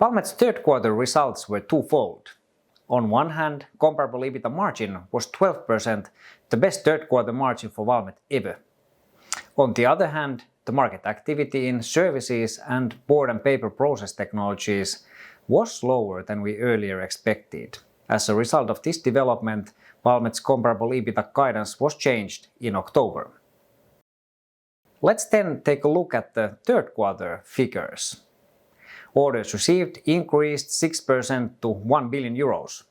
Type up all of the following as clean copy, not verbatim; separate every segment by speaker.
Speaker 1: Valmet's third quarter results were twofold. On one hand, comparable EBITDA margin was 12%, the best third quarter margin for Valmet ever. On the other hand, the market activity in services and board and paper process technologies was lower than we earlier expected. As a result of this development, Valmet's comparable EBITDA guidance was changed in October. Let's then take a look at the third quarter figures. Orders received increased 6% to 1 billion euros.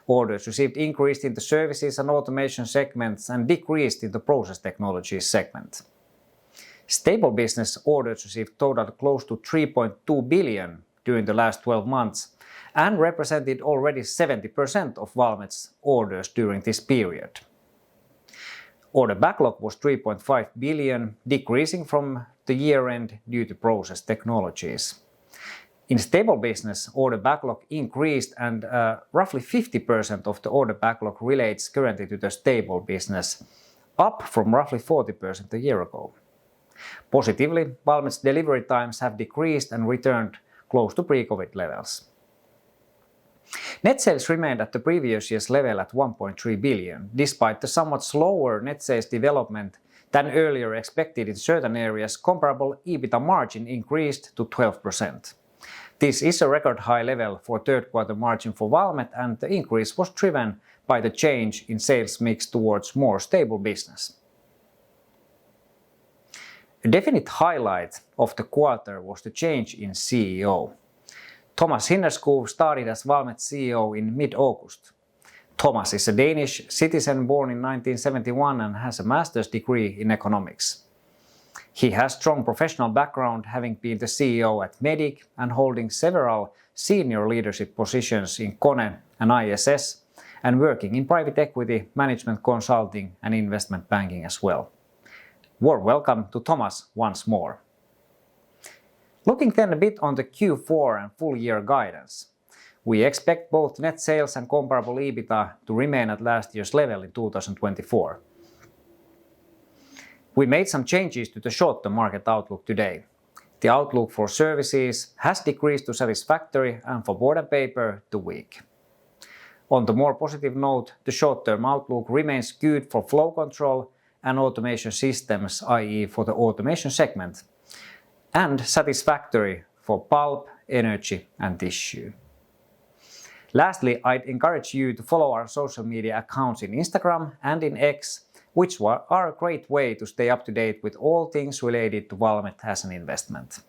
Speaker 1: Orders received increased in the services and automation segments and decreased in the process technologies segment. Stable business orders received totaled close to 3.2 billion during the last 12 months and represented already 70% of Valmet's orders during this period. Order backlog was 3.5 billion, decreasing from the year-end due to process technologies. In stable business, order backlog increased and roughly 50% of the order backlog relates currently to the stable business, up from roughly 40% a year ago. Positively, Valmet's delivery times have decreased and returned close to pre-COVID levels. Net sales remained at the previous year's level at 1.3 billion, despite the somewhat slower net sales development than earlier expected in certain areas. Comparable EBITDA margin increased to 12%. This is a record high level for third quarter margin for Valmet, and the increase was driven by the change in sales mix towards more stable business. A definite highlight of the quarter was the change in CEO. Thomas Hinnerskov started as Valmet CEO in mid-August. Thomas is a Danish citizen born in 1971 and has a master's degree in economics. He has strong professional background, having been the CEO at Medic and holding several senior leadership positions in KONE and ISS, and working in private equity, management consulting and investment banking as well. Warm welcome to Thomas once more. Looking then a bit on the Q4 and full year guidance. We expect both net sales and comparable EBITDA to remain at last year's level in 2024. We made some changes to the short-term market outlook today. The outlook for services has decreased to satisfactory and for board and paper to weak. On the more positive note, the short-term outlook remains good for flow control and automation systems, i.e. for the automation segment, and satisfactory for pulp, energy and tissue. Lastly, I'd encourage you to follow our social media accounts in Instagram and in X, which are a great way to stay up to date with all things related to Valmet as an investment.